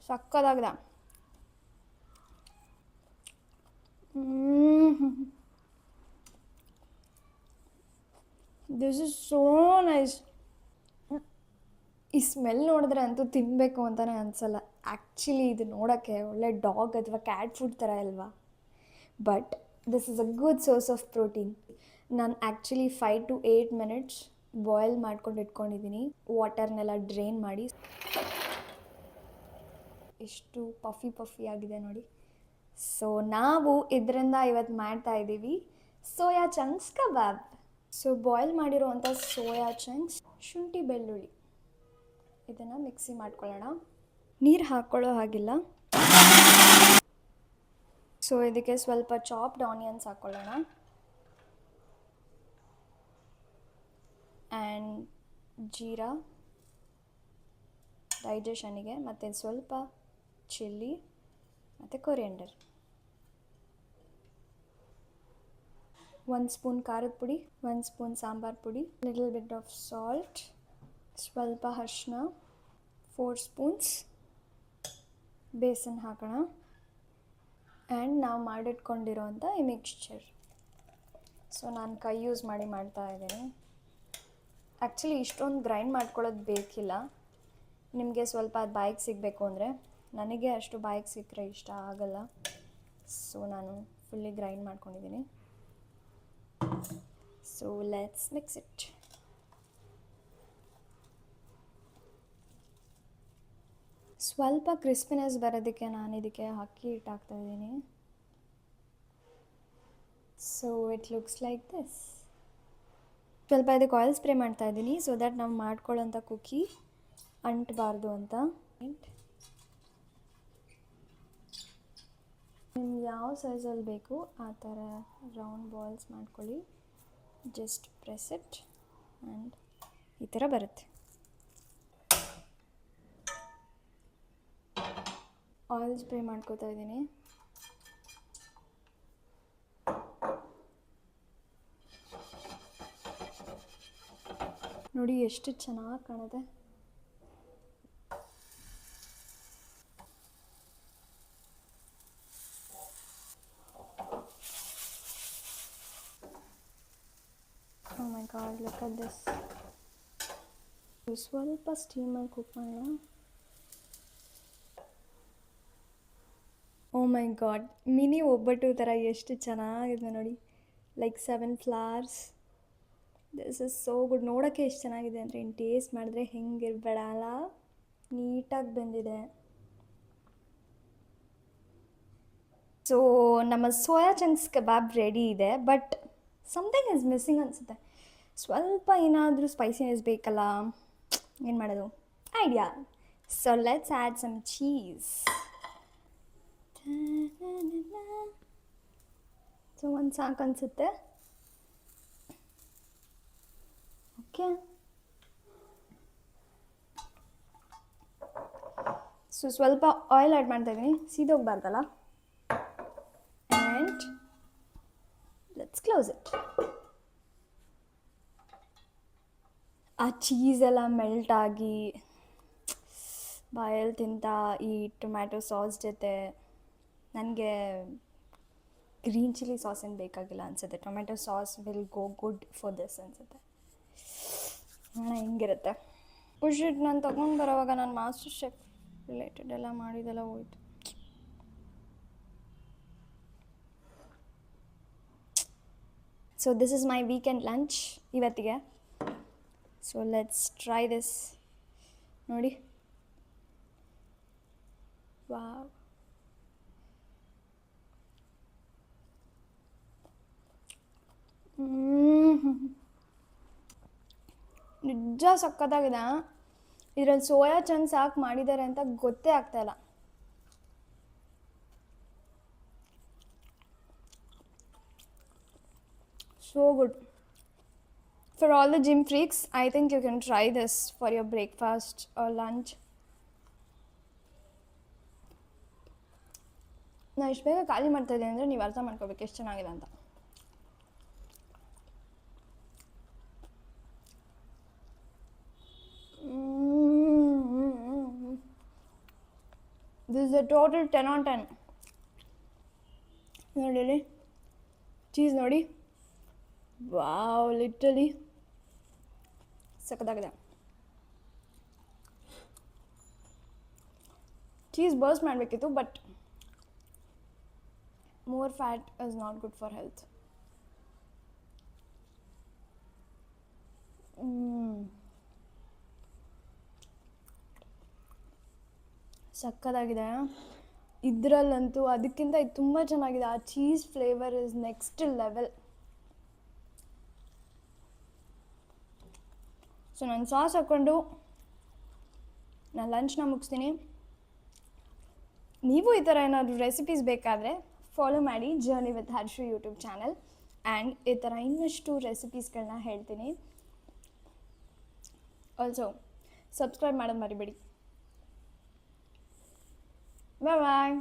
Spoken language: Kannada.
ಸಕ್ಕದಾಗಿದೆ. This is so nice. ಈ ಸ್ಮೆಲ್ ನೋಡಿದ್ರೆ ಅಂತೂ ತಿನ್ನಬೇಕು ಅಂತಲೇ ಅನಿಸಲ್ಲ. ಆ್ಯಕ್ಚುಲಿ ಇದು ನೋಡೋಕ್ಕೆ ಒಳ್ಳೆ ಡಾಗ್ ಅಥವಾ ಕ್ಯಾಟ್ ಫುಡ್ ಥರ ಅಲ್ವಾ, but this is a good source of protein. ನಾನು ಆ್ಯಕ್ಚುಲಿ 5 to 8 ಮಿನಿಟ್ಸ್ ಬಾಯ್ಲ್ ಮಾಡ್ಕೊಂಡು ಇಟ್ಕೊಂಡಿದ್ದೀನಿ, ವಾಟರ್ನೆಲ್ಲ ಡ್ರೈನ್ ಮಾಡಿ. ಎಷ್ಟು ಪಫಿ ಆಗಿದೆ ನೋಡಿ. ಸೊ ನಾವು ಇದರಿಂದ ಇವತ್ತು ಮಾಡ್ತಾಯಿದ್ದೀವಿ ಸೋಯಾ ಚಂಕ್ಸ್ ಕಬಾಬ್. ಸೊ ಬಾಯ್ಲ್ ಮಾಡಿರೋವಂಥ ಸೋಯಾ ಚಂಕ್ಸ್, ಶುಂಠಿ ಬೆಳ್ಳುಳ್ಳಿ ಇದನ್ನು ಮಿಕ್ಸಿ ಮಾಡ್ಕೊಳ್ಳೋಣ. ನೀರು ಹಾಕ್ಕೊಳ್ಳೋ ಹಾಗಿಲ್ಲ. ಸೊ ಇದಕ್ಕೆ ಸ್ವಲ್ಪ ಚಾಪ್ಡ್ ಆನಿಯನ್ಸ್ ಹಾಕ್ಕೊಳ್ಳೋಣ ಆ್ಯಂಡ್ ಜೀರಾ ಡೈಜೆಷನಿಗೆ, ಮತ್ತು ಸ್ವಲ್ಪ ಚಿಲ್ಲಿ ಮತ್ತು ಕೊರಿಯಂಡರ್, 1 ಸ್ಪೂನ್ ಖಾರದ ಪುಡಿ, 1 ಸ್ಪೂನ್ ಸಾಂಬಾರು ಪುಡಿ, ಲಿಟಲ್ ಬಿಟ್ ಆಫ್ ಸಾಲ್ಟ್, ಸ್ವಲ್ಪ ಅರಿಶಿನ, 4 ಸ್ಪೂನ್ಸ್ ಬೇಸನ್ ಹಾಕೋಣ ಆ್ಯಂಡ್ ನಾವು ಮಾಡಿಟ್ಕೊಂಡಿರೋಂಥ ಈ ಮಿಕ್ಸ್ಚರ್. ಸೊ ನಾನು ಕೈ ಯೂಸ್ ಮಾಡಿ ಮಾಡ್ತಾಯಿದ್ದೀನಿ. ಆ್ಯಕ್ಚುಲಿ ಇಷ್ಟೊಂದು ಗ್ರೈಂಡ್ ಮಾಡ್ಕೊಳ್ಳೋದು ಬೇಕಿಲ್ಲ, ನಿಮಗೆ ಸ್ವಲ್ಪ ಅದು ಬಾಯಿಗೆ ಸಿಗಬೇಕು ಅಂದರೆ. ನನಗೆ ಅಷ್ಟು ಬಾಯಿಗೆ ಸಿಕ್ಕರೆ ಇಷ್ಟ ಆಗಲ್ಲ, ಸೊ ನಾನು ಫುಲ್ಲಿ ಗ್ರೈಂಡ್ ಮಾಡ್ಕೊಂಡಿದ್ದೀನಿ. So let's mix it. ಸ್ವಲ್ಪ ಕ್ರಿಸ್ಪಿನೆಸ್ ಬರೋದಕ್ಕೆ ನಾನು ಇದಕ್ಕೆ ಅಕ್ಕಿ ಹಿಟ್ಟು ಹಾಕ್ತಾಯಿದ್ದೀನಿ. So it looks like this. ಸ್ವಲ್ಪ ಇದಕ್ಕೆ ಆಯಿಲ್ ಸ್ಪ್ರೇ ಮಾಡ್ತಾಯಿದ್ದೀನಿ ಸೊ ದ್ಯಾಟ್ ನಾವು ಮಾಡ್ಕೊಳ್ಳೋಂಥ ಕುಕ್ಕಿ ಅಂಟಬಾರ್ದು ಅಂತ. ನಿಮ್ಗೆ ಯಾವ ಸೈಜಲ್ಲಿ ಬೇಕು ಆ ಥರ ರೌಂಡ್ ಬಾಲ್ಸ್ ಮಾಡ್ಕೊಳ್ಳಿ. ಜಸ್ಟ್ ಪ್ರೆಸ್ ಇಟ್ ಆ್ಯಂಡ್ ಈ ಥರ ಬರುತ್ತೆ. ಆಯಿಲ್ ಸ್ಪ್ರೇ ಮಾಡ್ಕೋತಾ ಇದ್ದೀನಿ. ನೋಡಿ ಎಷ್ಟು ಚೆನ್ನಾಗಿ ಕಾಣುತ್ತೆ. Oh my god, look at this. ಸ್ವಲ್ಪ ಸ್ಟೀಮಲ್ಲಿ ಕುಕ್ ಮಾಡೋಣ. ಓ ಮೈ ಗಾಡ್, ಮಿನಿ ಒಬ್ಬಟ್ಟು ಥರ ಎಷ್ಟು ಚೆನ್ನಾಗಿದೆ ನೋಡಿ. Like 7 flowers. This is so good. ನೋಡೋಕ್ಕೆ ಎಷ್ಟು ಚೆನ್ನಾಗಿದೆ ಅಂದರೆ ಇನ್ನು ಟೇಸ್ಟ್ ಮಾಡಿದ್ರೆ ಹೆಂಗಿರಬೇಡಲ್ಲ, ನೀಟಾಗಿ ಬಂದಿದೆ. ಸೊ ನಮ್ಮ ಸೋಯಾ ಚಂಕ್ಸ್ ಕಬಾಬ್ ರೆಡಿ ಇದೆ, ಬಟ್ ಸಮಥಿಂಗ್ ಇಸ್ ಮಿಸ್ಸಿಂಗ್ ಅನಿಸುತ್ತೆ. ಸ್ವಲ್ಪ ಏನಾದರೂ ಸ್ಪೈಸಿನೆಸ್ ಬೇಕಲ್ಲ, ಏನು ಮಾಡೋದು? Idea. So let's add some cheese. So ಒಂದು ಸಾಕು ಅನಿಸುತ್ತೆ. ಓಕೆ, ಸೊ ಸ್ವಲ್ಪ ಆಯಿಲ್ ಆ್ಯಡ್ ಮಾಡ್ತಾಯಿದ್ದೀನಿ, ಸೀದೋಗ್ಬಾರ್ದಲ್ಲ. And let's close it. ಆ ಚೀಸೆಲ್ಲ ಮೆಲ್ಟ್ ಆಗಿ ಬಾಯಲ್ಲಿ ತಿಂತ ಈ ಟೊಮ್ಯಾಟೊ ಸಾಸ್ ಜೊತೆ ನನಗೆ ಗ್ರೀನ್ ಚಿಲ್ಲಿ ಸಾಸ್ ಏನು ಬೇಕಾಗಿಲ್ಲ ಅನಿಸುತ್ತೆ. Tomato sauce will go good for this ಅನಿಸುತ್ತೆ. ನೋಡೋಣ ಹೆಂಗಿರುತ್ತೆ. ಖುಷಿಟ್ ನಾನು ತೊಗೊಂಡು ಬರೋವಾಗ ನಾನು ಮಾಸ್ಟರ್ ಶೆಫ್ ರಿಲೇಟೆಡ್ ಎಲ್ಲ ಮಾಡಿದೆಲ್ಲ ಹೋಯ್ತು. So this is my weekend lunch ಇವತ್ತಿಗೆ. So let's try this. ನೋಡಿ, ವಾವ್, ನಿಜ ಸಕ್ಕತ್ತಾಗಿದೆ. ಇದರಲ್ಲಿ ಸೋಯಾ ಚಂಕ್ಸ್ ಹಾಕಿ ಮಾಡಿದ್ದಾರೆ ಅಂತ ಗೊತ್ತೇ ಆಗ್ತಾಯಿಲ್ಲ. So good. For all the gym freaks, I think you can try this for your breakfast or lunch. ನಾನು ಇಷ್ಟು ಬೇಗ ಖಾಲಿ ಮಾಡ್ತಾಯಿದ್ದೀನಿ ಅಂದರೆ ನೀವು ಅರ್ಥ ಮಾಡ್ಕೋಬೇಕು ಎಷ್ಟು ಚೆನ್ನಾಗಿದೆ ಅಂತ. This is a total 10 on 10. ನೋಡಿ ಚೀಸ್ ನೋಡಿ, ವಾವ್, ಲಿಟ್ರಲಿ ಸಖತ್ತಾಗಿದೆ. ಚೀಸ್ ಬರ್ಸ್ಟ್ ಮಾಡಬೇಕಿತ್ತು, but more fat is not good for health. ಸಕ್ಕತ್ತಾಗಿದೆ. ಇದರಲ್ಲಂತೂ ಅದಕ್ಕಿಂತ ಇದು ತುಂಬ ಚೆನ್ನಾಗಿದೆ. ಆ cheese flavour is next level. So ನಾನು ಸಾಸ್ ಹಾಕ್ಕೊಂಡು ನಾನು ಲಂಚ್ನ ಮುಗಿಸ್ತೀನಿ. ನೀವು ಈ ಥರ ಏನಾದರೂ ರೆಸಿಪೀಸ್ ಬೇಕಾದರೆ ಫಾಲೋ ಮಾಡಿ journey with ಹರ್ಷು YouTube channel. And ಈ ಥರ ಇನ್ನಷ್ಟು ರೆಸಿಪೀಸ್ಗಳನ್ನ ಹೇಳ್ತೀನಿ. ಆಲ್ಸೋ ಸಬ್ಸ್ಕ್ರೈಬ್ ಮಾಡೋದು ಮರಿಬೇಡಿ. ಬಾಯ್ ಬಾಯ್.